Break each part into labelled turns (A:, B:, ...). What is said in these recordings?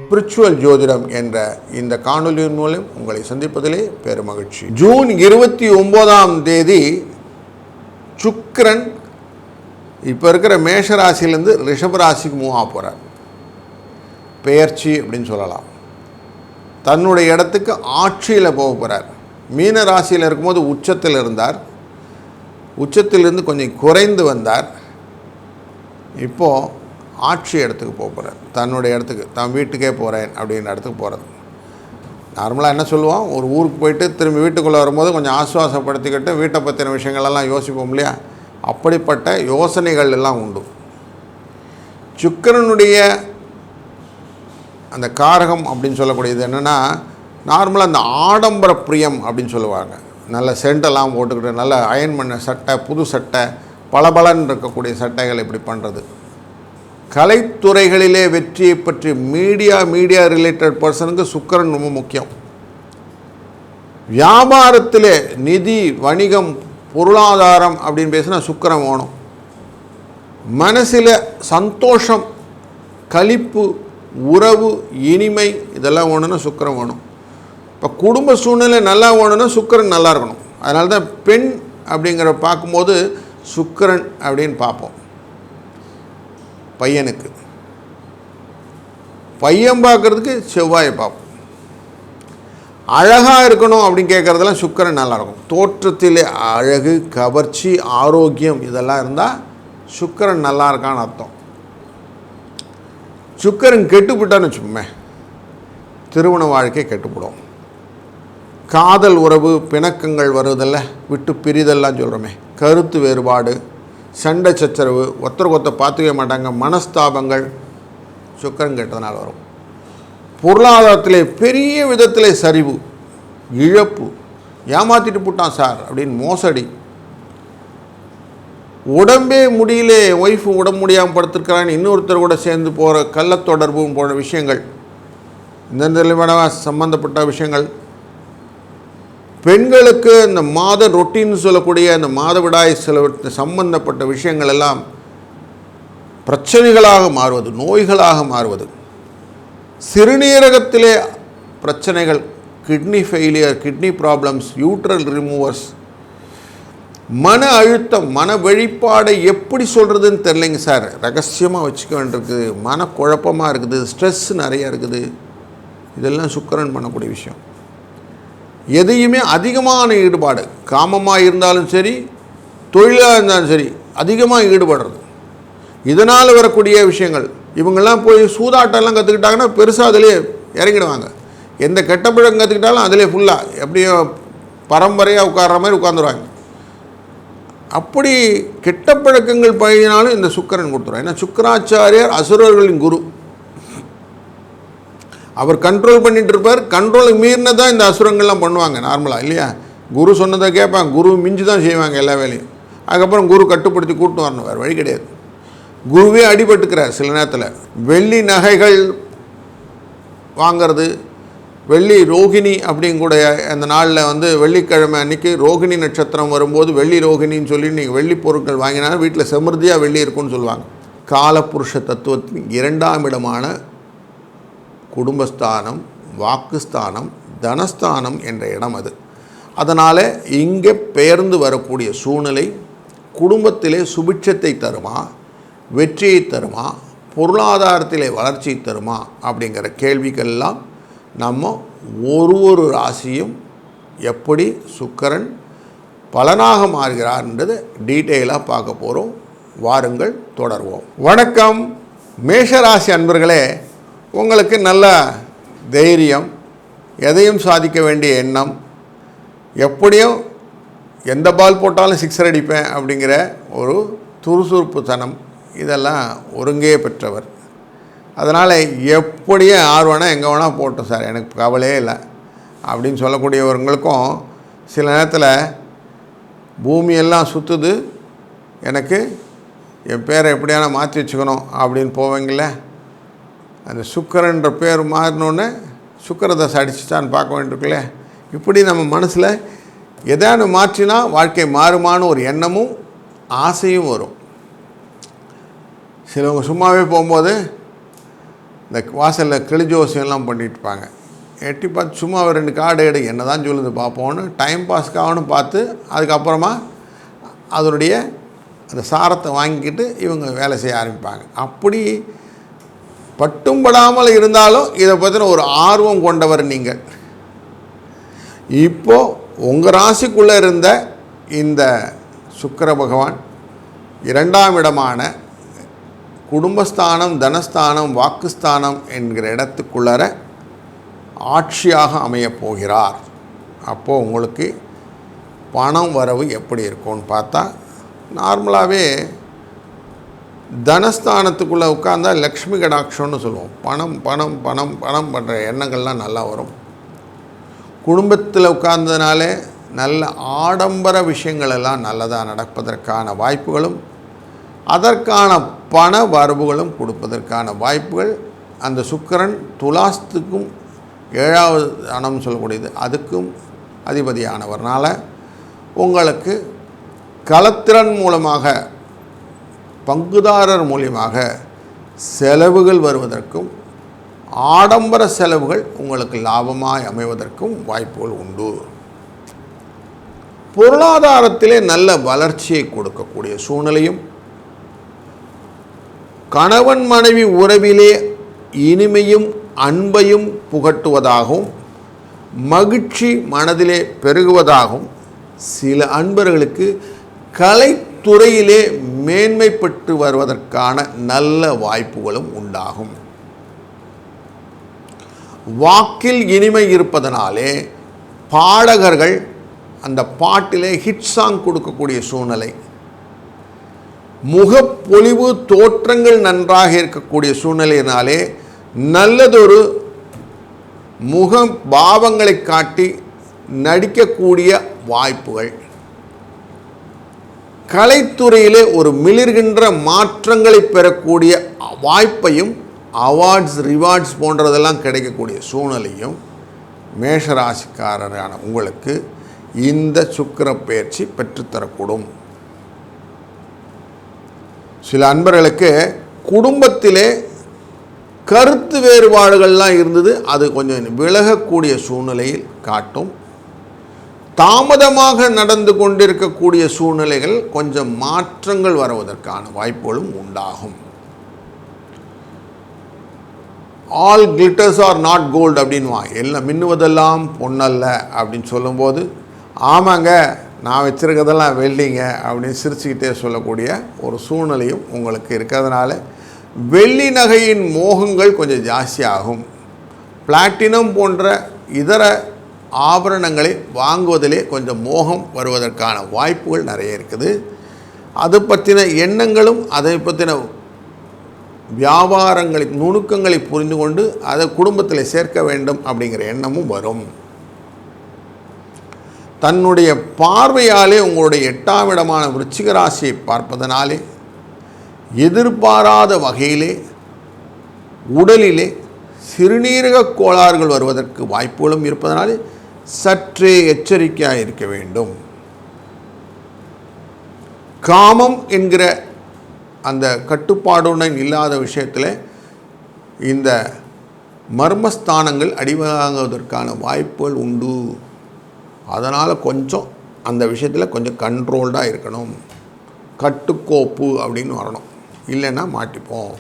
A: Spiritual ஜோதிடம் என்ற இந்த காணொலியின் மூலம் உங்களை சந்திப்பதிலே பெருமகிழ்ச்சி. ஜூன் 29 சுக்கிரன் இப்போ இருக்கிற மேஷராசிலேருந்து ரிஷபராசிக்கு மூவ் ஆக போகிறார். பெயர்ச்சி அப்படின்னு சொல்லலாம். தன்னுடைய இடத்துக்கு ஆட்சியில் போக போகிறார். மீன ராசியில் இருக்கும்போது உச்சத்தில் இருந்தார். உச்சத்திலிருந்து கொஞ்சம் குறைந்து வந்தார். இப்போது ஆட்சி இடத்துக்கு போக போகிறார். தன்னுடைய இடத்துக்கு, தான் வீட்டுக்கே போகிறேன் அப்படின்ற இடத்துக்கு போகிறது. நார்மலாக என்ன சொல்லுவோம், ஒரு ஊருக்கு போயிட்டு திரும்பி வீட்டுக்குள்ளே வரும்போது கொஞ்சம் ஆசுவாசப்படுத்திக்கிட்டு வீட்டை பற்றின விஷயங்களெல்லாம் யோசிப்போம் இல்லையா? அப்படிப்பட்ட யோசனைகள் எல்லாம் உண்டு. சுக்கிரனுடைய அந்த காரகம் அப்படின்னு சொல்லக்கூடியது என்னென்னா, நார்மலாக அந்த ஆடம்பர பிரியம் அப்படின்னு சொல்லுவாங்க. நல்ல சென்டெல்லாம் போட்டுக்கிட்டு நல்ல அயன் பண்ண சட்டை, புது சட்டை, பளபளன்னு இருக்கக்கூடிய சட்டைகள் இப்படி பண்ணுறது. கலைத்துறைகளிலே வெற்றியை பற்றி மீடியா ரிலேட்டட் பர்சனுக்கு சுக்கிரன் ரொம்ப முக்கியம். வியாபாரத்திலே நிதி, வணிகம், பொருளாதாரம் அப்படின்னு பேசினா சுக்கிரன் வேணும். மனசில் சந்தோஷம், களிப்பு, உறவு, இனிமை இதெல்லாம் வேணும்னா சுக்கிரன் வேணும். இப்போ குடும்ப சூழ்நிலை நல்லா வேணும்னா சுக்கிரன் நல்லா இருக்கணும். அதனால தான் பெண் அப்படிங்கிற பார்க்கும்போது சுக்கிரன் அப்படின்னு பார்ப்போம். பையனுக்கு பையன் பார்க்குறதுக்கு செவ்வாயை பார்ப்போம். அழகாக இருக்கணும் அப்படின்னு கேட்குறதெல்லாம் சுக்கிரன் நல்லாயிருக்கும். தோற்றத்திலே அழகு, கவர்ச்சி, ஆரோக்கியம் இதெல்லாம் இருந்தால் சுக்கிரன் நல்லா இருக்கான்னு அர்த்தம். சுக்கிரன் கெட்டுப்பிட்டான்னு வச்சுக்கோமே, திருமண வாழ்க்கை கெட்டுப்படும். காதல் உறவு, பிணக்கங்கள் வருவதில்ல, விட்டு பிரிதெல்லாம் சொல்கிறோமே, கருத்து வேறுபாடு, சண்டை சச்சரவு, ஒருத்தருக்கு பார்த்துக்கவே மாட்டாங்க, மனஸ்தாபங்கள் சுக்கிரன் கெட்டதுனால வரும். பொருளாதாரத்திலே பெரிய விதத்தில் சரிவு, இழப்பு, ஏமாற்றிட்டு போட்டான் சார் அப்படின்னு மோசடி, உடம்பே முடியல, ஒய்ஃபு உடம்பு முடியாமல் படுத்திருக்கிறான்னு இன்னொருத்தர் கூட சேர்ந்து போகிற கள்ளத்தொடர்பு போன்ற விஷயங்கள், இந்த நிலைமையான சம்பந்தப்பட்ட விஷயங்கள். பெண்களுக்கு இந்த மாத ரொட்டீன் சொல்லக்கூடிய அந்த மாதவிடாய் சில சம்பந்தப்பட்ட விஷயங்கள் எல்லாம் பிரச்சனைகளாக மாறுவது, நோய்களாக மாறுவது. சிறுநீரகத்திலே பிரச்சனைகள், கிட்னி ஃபெயிலியர், கிட்னி ப்ராப்ளம்ஸ், யூட்ரல் ரிமூவர்ஸ், மன அழுத்தம், மன வெளிப்பாடை எப்படி சொல்கிறதுன்னு தெரிலைங்க சார், ரகசியமாக வச்சுக்க வேண்டியிருக்குது, மனக்குழப்பமாக இருக்குது, ஸ்ட்ரெஸ் நிறையா இருக்குது. இதெல்லாம் சுக்கிரன் பண்ணக்கூடிய விஷயம். எதையுமே அதிகமான ஈடுபாடு, காமமாக இருந்தாலும் சரி, தொழிலாக இருந்தாலும் சரி, அதிகமாக ஈடுபடுறது. இதனால் வரக்கூடிய விஷயங்கள். இவங்கெல்லாம் போய் சூதாட்டம்லாம் கற்றுக்கிட்டாங்கன்னா பெருசாக அதிலே இறங்கிடுவாங்க. எந்த கெட்ட பழக்கம் கற்றுக்கிட்டாலும் அதிலே ஃபுல்லாக எப்படியோ பரம்பரையாக உட்கார்ற மாதிரி உட்காந்துருவாங்க. அப்படி கெட்ட பழக்கங்கள் பழகினாலும் இந்த சுக்கிரன் கொடுத்துருவாங்க. ஏன்னா சுக்கிராச்சாரியார் அசுரர்களின் குரு. அவர் கண்ட்ரோல் பண்ணிகிட்டு இருப்பார். கண்ட்ரோல் மீறினதான் இந்த அசுரங்கள்லாம் பண்ணுவாங்க நார்மலாக இல்லையா? குரு சொன்னதை கேட்பாங்க, குரு மிஞ்சி தான் செய்வாங்க எல்லா வேலையும். அதுக்கப்புறம் குரு கட்டுப்படுத்தி கூட்டு வரணும், வேறு வழி கிடையாது. குருவே அடிபட்டுக்கிறார் சில நேரத்தில். வெள்ளி நகைகள் வாங்கிறது, வெள்ளி ரோகிணி அப்படிங்கூட அந்த நாளில் வெள்ளிக்கிழமை அன்றைக்கி ரோகிணி நட்சத்திரம் வரும்போது வெள்ளி ரோகிணின்னு சொல்லி நீங்கள் வெள்ளி பொருட்கள் வாங்கினாலும் வீட்டில் செமிருதியாக வெள்ளி இருக்குன்னு சொல்லுவாங்க. காலபுருஷ தத்துவத்தின் 2ஆம் இடமான குடும்பஸ்தானம், வாக்குஸ்தானம், தனஸ்தானம் என்ற இடம் அது. அதனால் இங்கே பெயர்ந்து வரக்கூடிய சூழ்நிலை குடும்பத்திலே சுபிட்சத்தை தருமா, வெற்றியை தருமா, பொருளாதாரத்திலே வளர்ச்சியை தருமா அப்படிங்கிற கேள்விக்கெல்லாம் நம்ம ஒரு ராசியும் எப்படி சுக்கிரன் பலனாக மாறுகிறார்ன்றது டீட்டெயிலாக பார்க்க போகிறோம். வாருங்கள் தொடர்வோம். வணக்கம் மேஷராசி அன்பர்களே. உங்களுக்கு நல்ல தைரியம், எதையும் சாதிக்க வேண்டிய எண்ணம், எப்படியும் எந்த பால் போட்டாலும் சிக்ஸர் அடிப்பேன் அப்படிங்கிற ஒரு துருசுறுப்புத்தனம், இதெல்லாம் ஒருங்கே பெற்றவர். அதனால் எப்படியே ஆர்வம்னா எங்கே வேணால் போட்டோம் சார், எனக்கு கவலையே இல்லை அப்படின்னு சொல்லக்கூடியவர்களுக்கும் சில நேரத்தில் பூமியெல்லாம் சுற்றுது, எனக்கு என் பேரை எப்படியான மாற்றி வச்சுக்கணும் அப்படின்னு போவீங்கள. அந்த சுக்கிரன்ற பேர் மாறினோடனே சுக்கிரதசை அடிச்சுட்டான்னு பார்க்க வேண்டியிருக்குல்ல. இப்படி நம்ம மனசில் எதானு மாற்றினா வாழ்க்கை மாறுமான்னு ஒரு எண்ணமும் ஆசையும் வரும். சிலவங்க சும்மாவே போகும்போது இந்த வாசலில் கிளிஜோசியெல்லாம் பண்ணிட்டுருப்பாங்க. எட்டி பார்த்து சும்மா ஒரு 2 கார்டு எடு, என்ன தான் சொல்லுது பார்ப்போன்னு டைம் பாஸ்க்காகனு பார்த்து அதுக்கப்புறமா அதனுடைய அந்த சாரத்தை வாங்கிக்கிட்டு இவங்க வேலை செய்ய ஆரம்பிப்பாங்க. அப்படி பட்டும் படாமல் இருந்தாலும் இதை பற்றின ஒரு ஆர்வம் கொண்டவர் நீங்கள். இப்போது உங்கள் ராசிக்குள்ளே இருந்த இந்த சுக்கிர பகவான் 2ஆம் இடமான குடும்பஸ்தானம், தனஸ்தானம், வாக்குஸ்தானம் என்கிற இடத்துக்குள்ளர ஆட்சியாக அமையப் போகிறார். அப்போது உங்களுக்கு பணம் வரவு எப்படி இருக்கும்னு பார்த்தா, நார்மலாகவே தனஸ்தானத்துக்குள்ளே உட்கார்ந்தா லக்ஷ்மி கடாட்சம்னு சொல்லுவோம். பணம் பணம் பணம் பணம் பண்ணுற எண்ணங்கள்லாம் நல்லா வரும். குடும்பத்தில் உட்கார்ந்ததுனாலே நல்ல ஆடம்பர விஷயங்கள் எல்லாம் நல்லதாக நடப்பதற்கான வாய்ப்புகளும் அதற்கான பண வரவுகளும் கொடுப்பதற்கான வாய்ப்புகள் அந்த சுக்கிரன் துலாஸ்துக்கும் 7வது அணம் சொல்லக்கூடியது அதுக்கும் அதிபதியானவர்னால உங்களுக்கு கலத்திரன் மூலமாக பங்குதாரர் மூலியமாக செலவுகள் வருவதற்கும் ஆடம்பர செலவுகள் உங்களுக்கு லாபமாய் அமைவதற்கும் வாய்ப்புகள் உண்டு. பொருளாதாரத்திலே நல்ல வளர்ச்சியை கொடுக்கக்கூடிய சூழ்நிலையும், கணவன் மனைவி உறவிலே இனிமையும் அன்பையும் புகட்டுவதாகவும் மகிழ்ச்சி மனதிலே பெருகுவதாகவும், சில அன்பர்களுக்கு கலைத்துறையிலே மேன்மை பெற்று வருவதற்கான நல்ல வாய்ப்புகளும் உண்டாகும். வாக்கில் இனிமை இருப்பதனாலே பாடகர்கள் அந்த பாட்டிலே ஹிட் சாங் கொடுக்கக்கூடிய சூழ்நிலை, முகப்பொலிவு தோற்றங்கள் நன்றாக இருக்கக்கூடிய சூழ்நிலையினாலே நல்லதொரு முக பாவங்களை காட்டி நடிக்கக்கூடிய வாய்ப்புகள், கலைத்துறையிலே ஒரு மிளிர்கின்ற மாற்றங்களை பெறக்கூடிய வாய்ப்பையும், அவார்ட்ஸ் ரிவார்ட்ஸ் போன்றதெல்லாம் கிடைக்கக்கூடிய சூழ்நிலையும் மேஷராசிக்காரரான உங்களுக்கு இந்த சுக்கிர பெயர்ச்சி பெற்றுத்தரக்கூடும். சில அன்பர்களுக்கு குடும்பத்திலே கருத்து வேறுபாடுகள்லாம் இருந்தது, அது கொஞ்சம் விலகக்கூடிய சூழ்நிலையில் காட்டும். தாமதமாக நடந்து கொண்டிருக்கக்கூடிய சூழ்நிலைகள் கொஞ்சம் மாற்றங்கள் வருவதற்கான வாய்ப்புகளும் உண்டாகும். All glitters are not gold அப்படின்வா, எல்லாம் மின்னுவதெல்லாம் பொன்னல்ல அப்படின்னு சொல்லும்போது, ஆமாங்க நான் வச்சுருக்கிறதெல்லாம் வெள்ளிங்க அப்படின்னு சிரிச்சுக்கிட்டே சொல்லக்கூடிய ஒரு சூழ்நிலையும் உங்களுக்கு இருக்கிறதுனால வெள்ளி நகையின் மோகங்கள் கொஞ்சம் ஜாஸ்தியாகும். பிளாட்டினம் போன்ற இதர ஆபரணங்களை வாங்குவதிலே கொஞ்சம் மோகம் வருவதற்கான வாய்ப்புகள் நிறைய இருக்குது. அது பற்றின எண்ணங்களும் அதை பற்றின வியாபாரங்களை நுணுக்கங்களை புரிந்து கொண்டு அதை குடும்பத்தில் சேர்க்க வேண்டும் அப்படிங்கிற எண்ணமும் வரும். தன்னுடைய பார்வையாலே உங்களுடைய 8ஆம் இடமான விருச்சிக ராசியை பார்ப்பதனாலே எதிர்பாராத வகையிலே உடலிலே சிறுநீரக கோளாறுகள் வருவதற்கு வாய்ப்புகளும் இருப்பதனாலே சற்றே எச்சரிக்கையாக இருக்க வேண்டும். காமம் என்கிற அந்த கட்டுப்பாடுடன் இல்லாத விஷயத்தில் இந்த மர்மஸ்தானங்கள் அடிவாங்குவதற்கான வாய்ப்புகள் உண்டு. அதனால் கொஞ்சம் அந்த விஷயத்தில் கொஞ்சம் கண்ட்ரோல்டாக இருக்கணும், கட்டுக்கோப்பு அப்படின்னு வரணும், இல்லைன்னா மாட்டிப்போம்.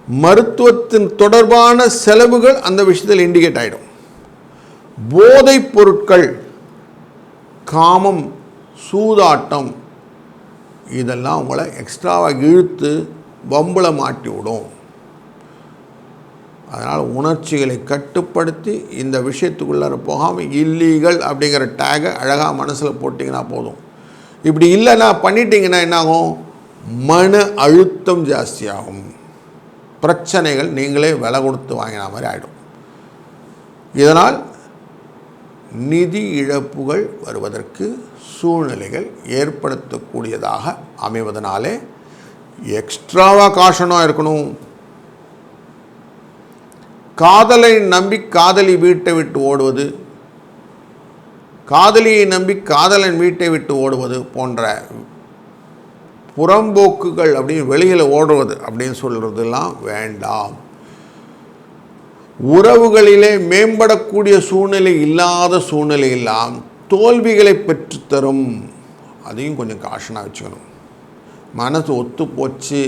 A: மருத்துவத்தின் தொடர்பான செலவுகள் அந்த விஷயத்தில் இண்டிகேட் ஆகிடும். போதைப் பொருட்கள், காமம், சூதாட்டம் இதெல்லாம் உங்களை எக்ஸ்ட்ராவாக இழுத்து வம்புல மாட்டி விடும். அதனால் உணர்ச்சிகளை கட்டுப்படுத்தி இந்த விஷயத்துக்குள்ளார போகாமல் இல்லீகல் அப்படிங்கிற டேகை அழகாக மனசில் போட்டிங்கன்னா போதும். இப்படி இல்லைன்னா பண்ணிட்டீங்கன்னா என்னாகும், மன அழுத்தம் ஜாஸ்தியாகும், பிரச்சனைகள் நீங்களே விலை கொடுத்து வாங்கின மாதிரி ஆகிடும். இதனால் நிதி இழப்புகள் வருவதற்கு சூழ்நிலைகள் ஏற்படுத்தக்கூடியதாக அமைவதனாலே எக்ஸ்ட்ராவாக காஷனாக இருக்கணும். காதலை நம்பி காதலி வீட்டை விட்டு ஓடுவது, காதலியை நம்பி காதலன் வீட்டை விட்டு ஓடுவது போன்ற புறம்போக்குகள் அப்படின்னு வெளியில் ஓடுவது அப்படின்னு சொல்கிறதெல்லாம் வேண்டாம். உறவுகளிலே மேம்படக்கூடிய சூழ்நிலை இல்லாத சூழ்நிலையெல்லாம் தோல்விகளை பெற்றுத்தரும். அதையும் கொஞ்சம் காஷனாக வச்சுக்கணும். மனசு ஒத்து போச்சு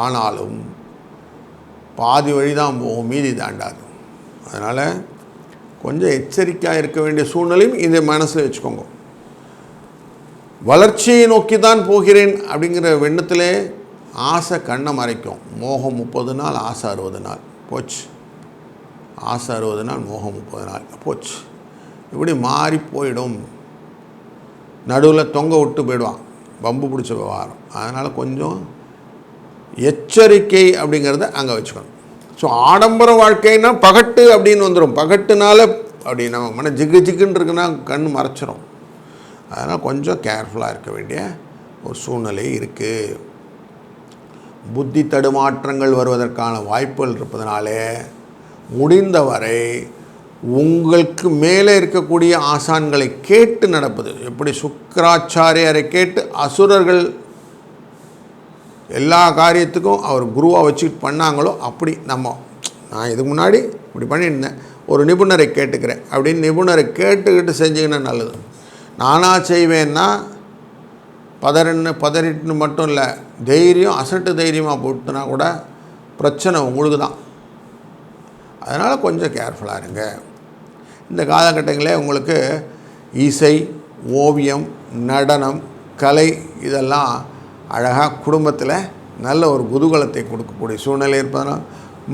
A: ஆனாலும் பாதி வழி தான் போகும், மீதி தாண்டாது. அதனால் கொஞ்சம் எச்சரிக்கையாக இருக்க வேண்டிய சூழ்நிலையும் இதை மனசில் வச்சுக்கோங்க. வளர்ச்சியை நோக்கி தான் போகிறேன் அப்படிங்கிற எண்ணத்திலே ஆசை கண்ணை மறைக்கும். மோகம் 30 நாள், ஆசை 60 நாள் போச்சு. ஆசை 60 நாள், மோகம் 30 நாள் போச்சு. இப்படி மாறி போயிடும். நடுவில் தொங்க விட்டு போயிடுவான், பம்பு பிடிச்ச விவகாரம். அதனால் கொஞ்சம் எச்சரிக்கை அப்படிங்கிறத அங்கே வச்சுக்கணும். ஸோ ஆடம்பர வாழ்க்கைன்னா பகட்டு அப்படின்னு வந்துடும். பகட்டுனால அப்படி நம்ம மன ஜிகு ஜிகுன்னு இருக்குன்னா கண் மறைச்சிரும். அதனால் கொஞ்சம் கேர்ஃபுல்லாக இருக்க வேண்டிய ஒரு சூழ்நிலை இருக்குது. புத்தி தடுமாற்றங்கள் வருவதற்கான வாய்ப்புகள் இருப்பதனாலே முடிந்தவரை உங்களுக்கு மேலே இருக்கக்கூடிய ஆசான்களை கேட்டு நடப்பது. எப்படி சுக்கிராச்சாரியரை கேட்டு அசுரர்கள் எல்லா காரியத்துக்கும் அவர் குருவாக வச்சுக்கிட்டு பண்ணாங்களோ அப்படி நான் இதுக்கு முன்னாடி இப்படி பண்ணியிருந்தேன், ஒரு நிபுணரை கேட்டுக்கிறேன் அப்படின்னு நிபுணரை கேட்டுக்கிட்டு செஞ்சிங்கன்னா நல்லது. நானாக செய்வேன்னா பதறிட்டுன்னு மட்டும் இல்லை, தைரியம் அசட்டு தைரியமாக போட்டுனா கூட பிரச்சனை உங்களுக்கு தான். அதனால் கொஞ்சம் கேர்ஃபுல்லாக இருங்க. இந்த காலகட்டங்களே உங்களுக்கு இசை, ஓவியம், நடனம், கலை இதெல்லாம் அழகாக குடும்பத்தில் நல்ல ஒரு குதூகலத்தை கொடுக்கக்கூடிய சூழ்நிலை இருப்பதனால்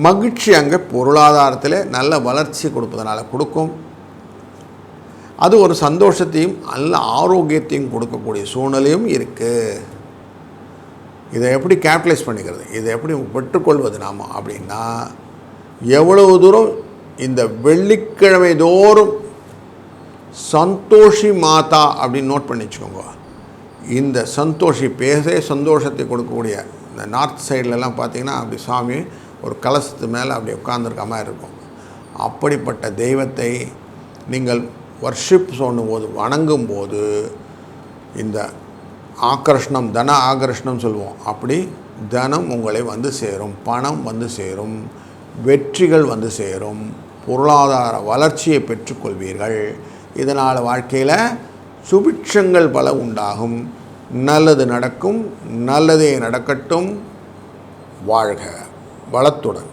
A: மகிழ்ச்சி அங்கே பொருளாதாரத்தில் நல்ல வளர்ச்சி கொடுப்பதனால கொடுக்கும். அது ஒரு சந்தோஷத்தையும் நல்ல ஆரோக்கியத்தையும் கொடுக்கக்கூடிய சூழ்நிலையும் இருக்குது. இதை எப்படி கேபிட்டலைஸ் பண்ணிக்கிறது, இதை எப்படி பெற்றுக்கொள்வது நாம் அப்படின்னா, எவ்வளவு தூரம் இந்த வெள்ளிக்கிழமை தோறும் சந்தோஷி மாதா அப்படின்னு நோட் பண்ணி வச்சுக்கோங்க. இந்த சந்தோஷி பேசே சந்தோஷத்தை கொடுக்கக்கூடிய இந்த நார்த் சைட்லலாம் பார்த்திங்கன்னா அப்படி சாமி ஒரு கலசத்து மேலே அப்படி உட்கார்ந்துருக்க மாதிரி இருக்கும். அப்படிப்பட்ட தெய்வத்தை நீங்கள் வர்ஷிப் பண்ணும்போது, வணங்கும்போது இந்த ஆகர்ஷணம், தன ஆகர்ஷணம் சொல்லுவோம். அப்படி தனம் உங்களை வந்து சேரும், பணம் வந்து சேரும், வெற்றிகள் வந்து சேரும், பொருளாதார வளர்ச்சியை பெற்றுக்கொள்வீர்கள். இதனால் வாழ்க்கையில் சுபிட்சங்கள் பல உண்டாகும். நல்லது நடக்கும், நல்லதே நடக்கட்டும். வாழ்க வளத்துடன்.